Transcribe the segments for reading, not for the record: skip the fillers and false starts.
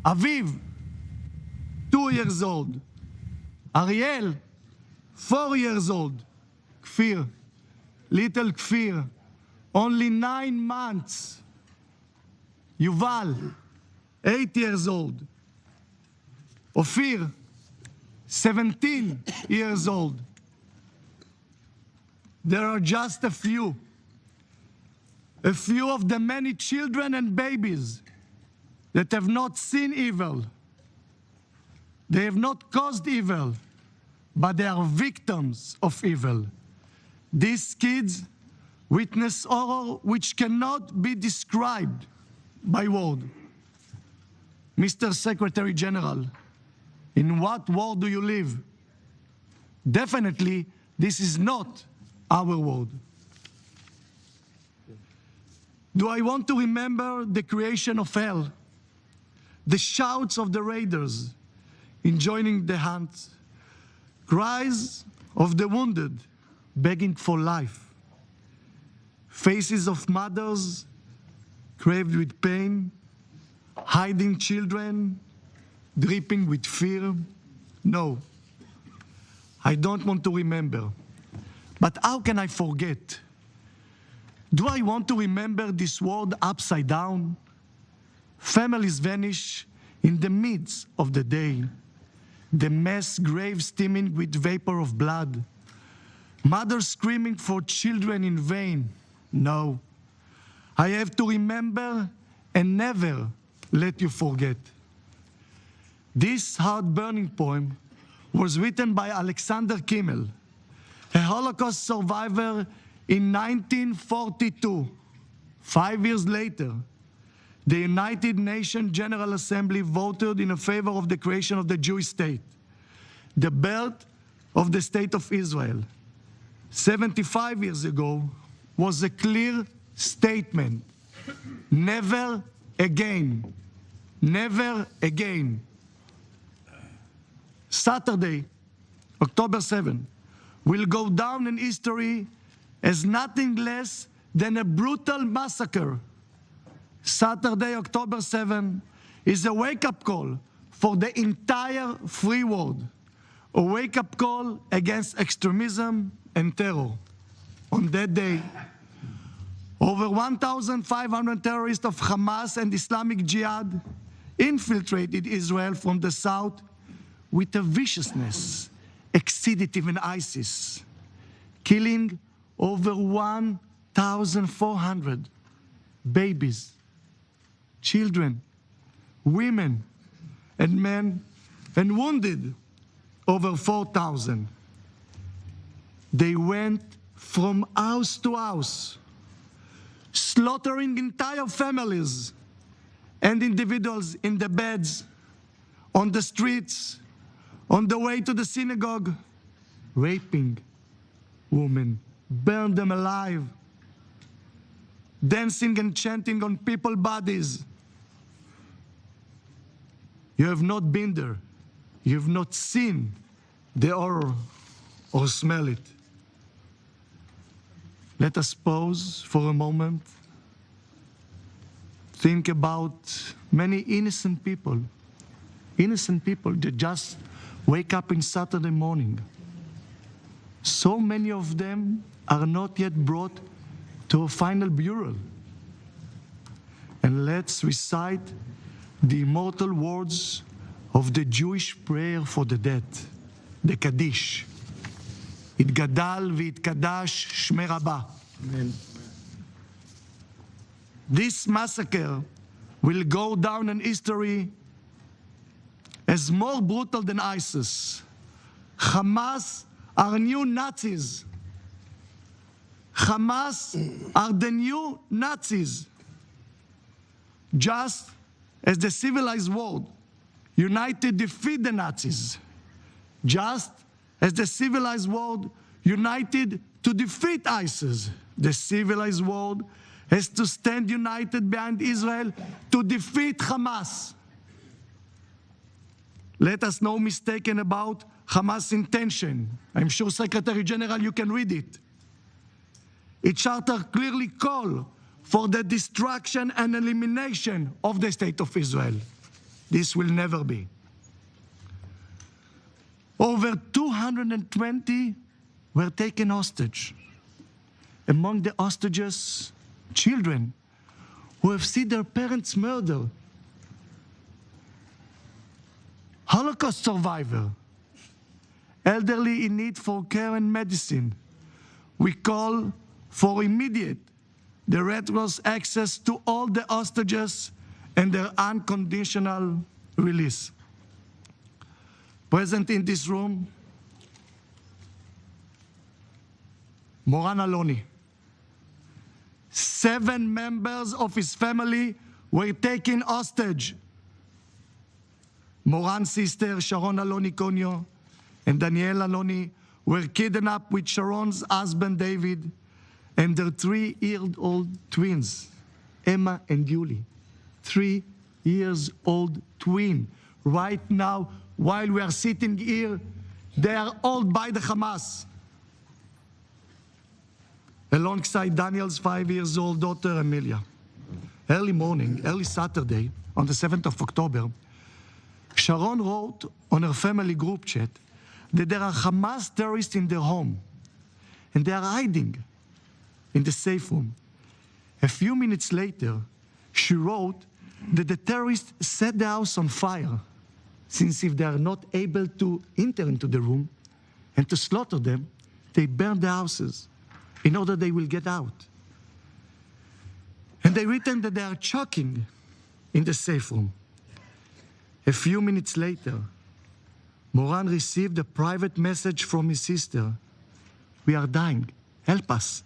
Aviv, 2 years old. Ariel, 4 years old. Kfir, little Kfir, only 9 months. Yuval, 8 years old. Ophir, 17 years old. There are just a few of the many children and babies that have not seen evil. They have not caused evil, but they are victims of evil. These kids witness horror which cannot be described by word. Mr. Secretary General, in what world do you live? Definitely, this is not our world. Do I want to remember the creation of hell, the shouts of the raiders in joining the hunt, cries of the wounded begging for life, faces of mothers craved with pain, hiding children, dripping with fear? No, I don't want to remember. But how can I forget? Do I want to remember this world upside down? Families vanish in the midst of the day. The mass grave steaming with vapor of blood. Mothers screaming for children in vain. No, I have to remember and never let you forget. This heart-burning poem was written by Alexander Kimmel, a Holocaust survivor in 1942. 5 years later, the United Nations General Assembly voted in favor of the creation of the Jewish state, the birth of the state of Israel. 75 years ago was a clear statement. Never again. Never again. Saturday, October 7, will go down in history as nothing less than a brutal massacre. Saturday, October 7, is a wake-up call for the entire free world, a wake-up call against extremism and terror. On that day, over 1,500 terrorists of Hamas and Islamic Jihad infiltrated Israel from the south with a viciousness exceeded even ISIS, killing over 1,400 babies, children, women, and men, and wounded over 4,000. They went from house to house, slaughtering entire families and individuals in the beds, on the streets, on the way to the synagogue, raping women, burned them alive, dancing and chanting on people's bodies. You have not been there. You have not seen the horror or smell it. Let us pause for a moment. Think about many innocent people that just wake up in Saturday morning. So many of them are not yet brought to a final burial. And let's recite the immortal words of the Jewish prayer for the dead, the Kaddish. Itgadal v'yitkadash shmei Rabbah. Amen. This massacre will go down in history as more brutal than ISIS. Hamas are new Nazis. Hamas are the new Nazis. Just as the civilized world united defeat the Nazis, just as the civilized world united to defeat ISIS, the civilized world has to stand united behind Israel to defeat Hamas. Let us not mistaken about Hamas' intention. I'm sure, Secretary General, you can read it. Its charter clearly calls for the destruction and elimination of the state of Israel. this will never be. Over 220 were taken hostage. Among the hostages, children who have seen their parents murdered. Holocaust survivor, elderly in need for care and medicine. We call for immediate the Red Cross access to all the hostages and their unconditional release. Present in this room, Moran Aloni. 7 members of his family were taken hostage. Moran's sister, Sharon Aloni Conyo, and Danielle Aloni were kidnapped with Sharon's husband, David, and their 3-year-old twins, Emma and Yuli. 3-year-old twin. Right now, while we are sitting here, they are all by the Hamas. Alongside Daniel's 5-year-old daughter, Amelia. Early morning, early Saturday, on the 7th of October, Sharon wrote on her family group chat that there are Hamas terrorists in their home, and they are hiding in the safe room. A few minutes later, she wrote that the terrorists set the house on fire, since if they are not able to enter into the room and to slaughter them, they burn the houses in order they will get out. And they written that they are choking in the safe room. A few minutes later, Moran received a private message from his sister. We are dying. Help us.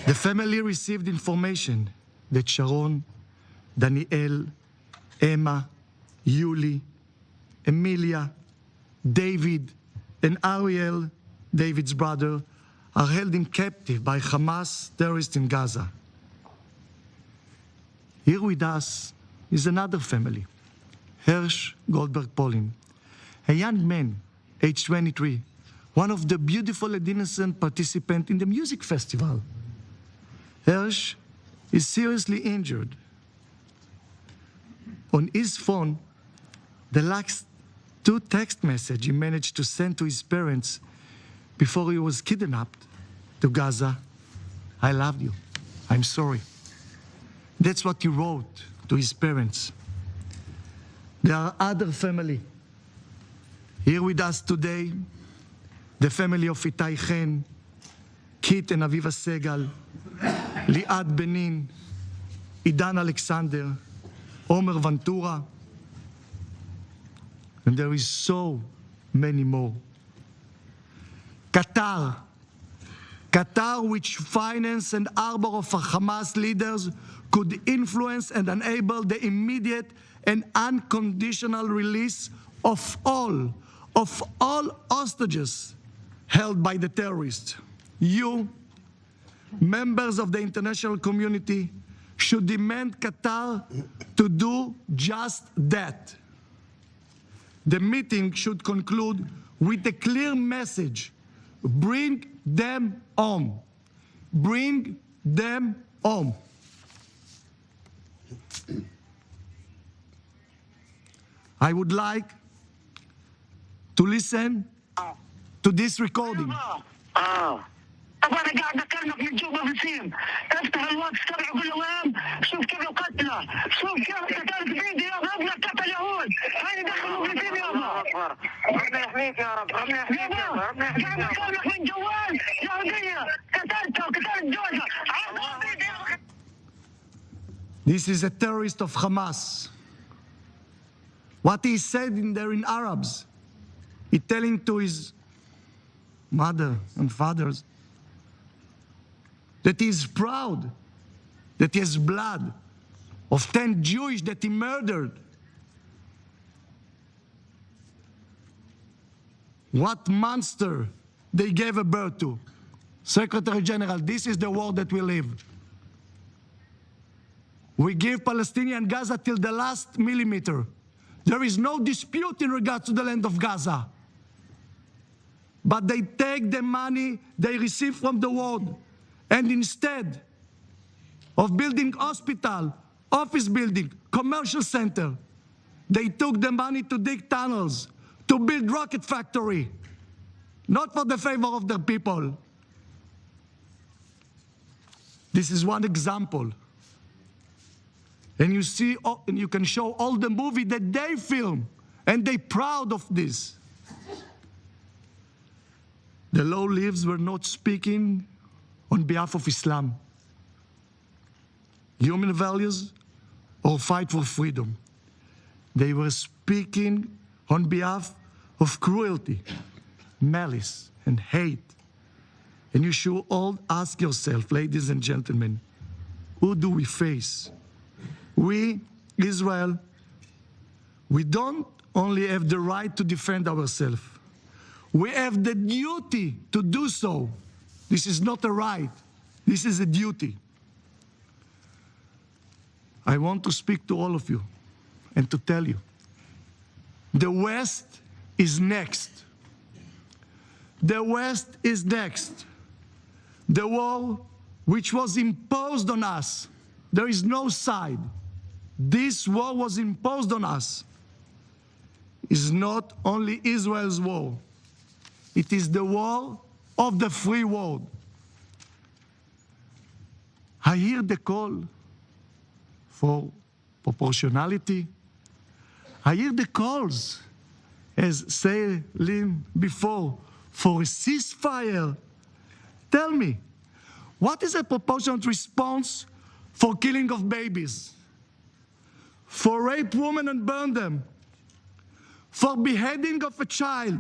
The family received information that Sharon, Danielle, Emma, Yuli, Emilia, David, and Ariel, David's brother, are held in captive by Hamas terrorists in Gaza. Here with us is another family, Hersh Goldberg-Polin, a young man, age 23, one of the beautiful and innocent participants in the music festival. Hersh is seriously injured. On his phone, the last 2 text messages he managed to send to his parents before he was kidnapped to Gaza. I love you. I'm sorry. That's what he wrote to his parents. There are other family here with us today, the family of Itai Chen, Kit and Aviva Segal, Liad Benin, Idan Alexander, Omer Ventura, and there is so many more. Qatar, which finance and harbor of Hamas leaders, could influence and enable the immediate and unconditional release of all hostages held by the terrorists. You, members of the international community, should demand Qatar to do just that. The meeting should conclude with a clear message: bring them home. Bring them home. I would like to listen to this recording. طب انا قاعد اكلمك من جوا بسيم، افتح الواتس تبعه قول له وين، شوف كيف قتله، شوف كيف قتلت فيديو يابا، ابنك قتل يهود، هاي دخلوا في فيديو يابا. ربنا يحميك يا رب، ربنا يحميك يا رب، ربنا يحميك. قاعد اكلمك من جوال يهوديه، قتلته وقتلت جوزها، عرضوا فيديو. This is a terrorist of Hamas. What he said in there in Arabs, he telling to his mother and fathers that he is proud that he has blood of 10 Jewish that he murdered. What monster they gave a birth to. Secretary General, this is the world that we live. We give Palestinian Gaza till the last millimeter. There is no dispute in regards to the land of Gaza. But they take the money they receive from the world, and instead of building hospital, office building, commercial center. They took the money to dig tunnels, to build rocket factory, not for the favor of the people. This is one example. And you see, and you can show all the movie that they film, and they proud of this. The low lives were not speaking on behalf of Islam, human values, or fight for freedom. They were speaking on behalf of cruelty, malice, and hate. And you should all ask yourself, ladies and gentlemen, who do we face? We, Israel, we don't only have the right to defend ourselves. We have the duty to do so. This is not a right. This is a duty. I want to speak to all of you and to tell you, the West is next. The West is next. The war which was imposed on us, there is no side. This war was imposed on us. Is not only Israel's war. It is the war of the free world. I hear the call for proportionality. I hear the calls, as said Lynn before, for a ceasefire. Tell me, what is a proportionate response for killing of babies? For rape women and burn them? For beheading of a child?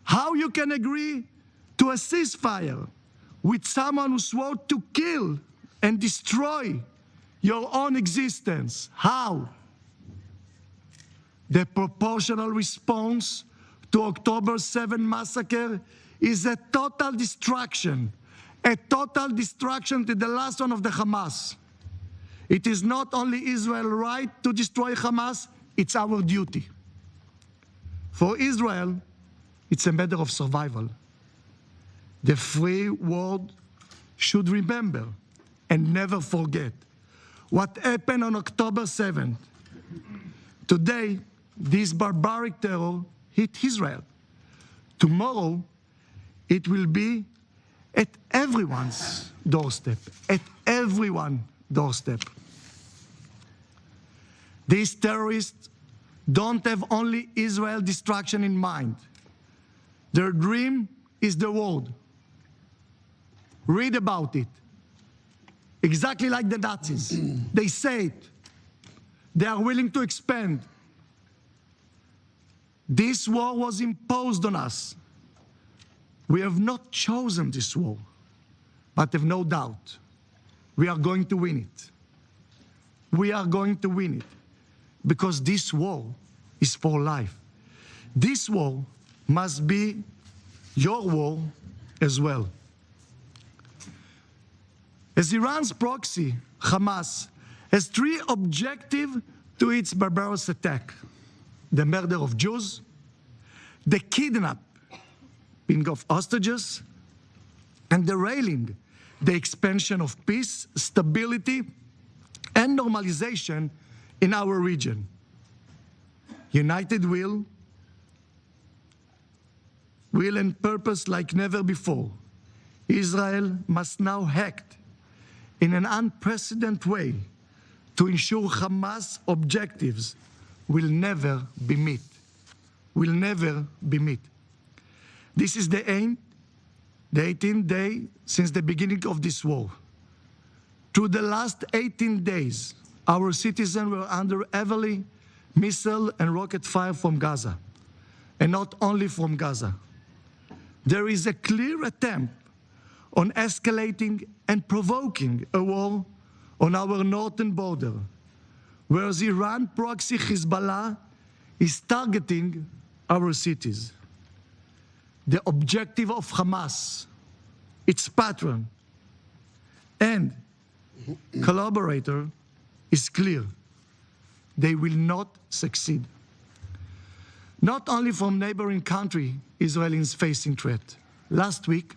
How you can agree to a ceasefire with someone who swore to kill and destroy your own existence? How? The proportional response to October 7 massacre is a total destruction to the last one of the Hamas. It is not only Israel's right to destroy Hamas, it's our duty. For Israel, it's a matter of survival. The free world should remember and never forget what happened on October 7th. Today, this barbaric terror hit Israel. Tomorrow, it will be at everyone's doorstep, at everyone's doorstep. These terrorists don't have only Israel destruction in mind. Their dream is the world. Read about it. Exactly like the Nazis. They say it. They are willing to expand. This war was imposed on us. We have not chosen this war, but have no doubt we are going to win it. We are going to win it because this war is for life. This war must be your war as well. As Iran's proxy, Hamas, has three objectives to its barbarous attack: the murder of Jews, the kidnapping of hostages, and derailing the expansion of peace, stability, and normalization in our region. United will and purpose like never before. Israel must now act in an unprecedented way to ensure Hamas objectives will never be met. Will never be met. This is the aim, the 18th day since the beginning of this war. Through the last 18 days, our citizens were under heavily missile and rocket fire from Gaza, and not only from Gaza. There is a clear attempt on escalating and provoking a war on our northern border, whereas Iran proxy Hezbollah is targeting our cities. The objective of Hamas, its patron and collaborator is clear. They will not succeed. Not only from neighboring country, Israel is facing threat. Last week,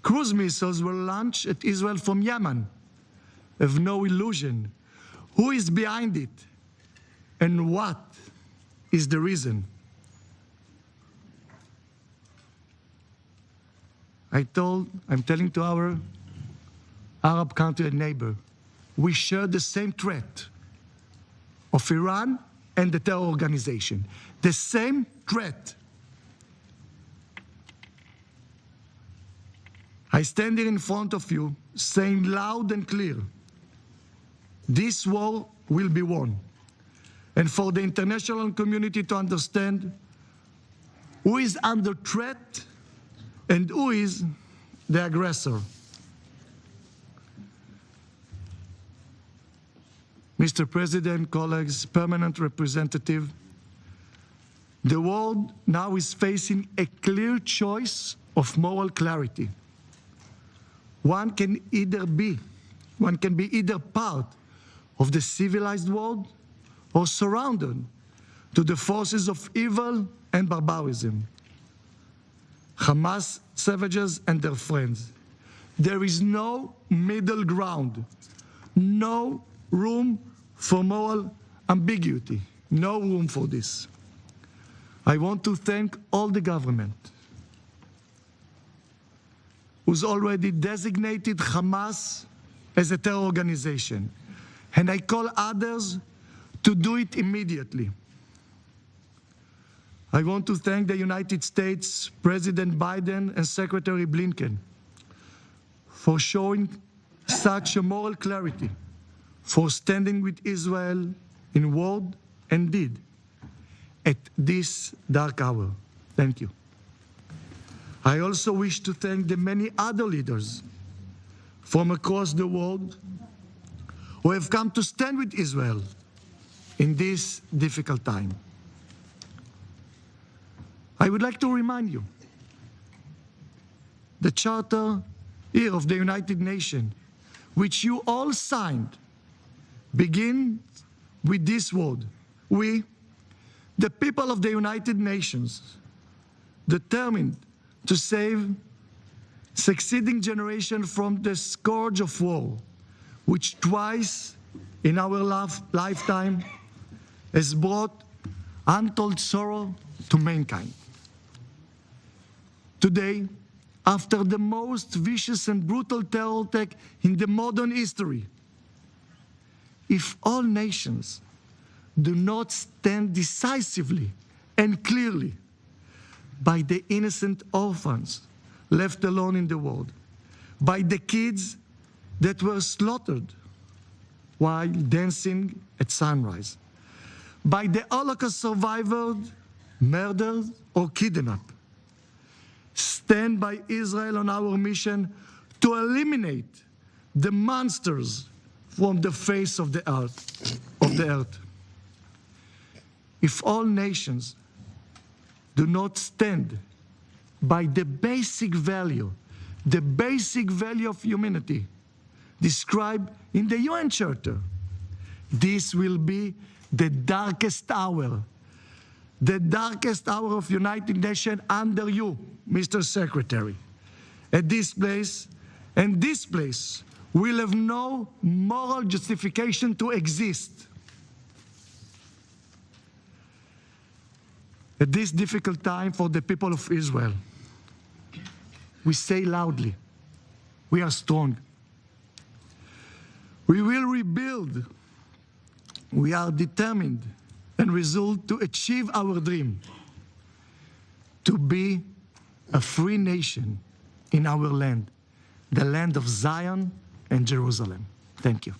cruise missiles were launched at Israel from Yemen. have no illusion who is behind it and what is the reason. I'm telling to our Arab country and neighbor, we share the same threat of Iran and the terror organization. The same threat. I stand here in front of you saying loud and clear, this war will be won. And for the international community to understand who is under threat and who is the aggressor. Mr. President, colleagues, permanent representative, the world now is facing a clear choice of moral clarity. One can be either part of the civilized world or surrounded to the forces of evil and barbarism. Hamas savages and their friends. There is no middle ground, no room for moral ambiguity, no room for this. I want to thank all the government who's already designated Hamas as a terror organization, and I call others to do it immediately. I want to thank the United States, President Biden and Secretary Blinken for showing such a moral clarity, for standing with Israel in word and deed at this dark hour. Thank you. I also wish to thank the many other leaders from across the world who have come to stand with Israel in this difficult time. I would like to remind you, the Charter here of the United Nations, which you all signed, begins with this word: we, the people of the United Nations, determined to save succeeding generations from the scourge of war, which twice in our lifetime has brought untold sorrow to mankind. Today, after the most vicious and brutal terror attack in the modern history, if all nations do not stand decisively and clearly by the innocent orphans left alone in the world, by the kids that were slaughtered while dancing at sunrise, by the Holocaust survivors murdered or kidnapped, stand by Israel on our mission to eliminate the monsters from the face of the earth. If all nations do not stand by the basic value of humanity described in the UN Charter, this will be the darkest hour of United Nations under you, Mr. Secretary. At this place, and this place will have no moral justification to exist. At this difficult time for the people of Israel, we say loudly, we are strong. We will rebuild. We are determined and resolved to achieve our dream, to be a free nation in our land, the land of Zion and Jerusalem. Thank you.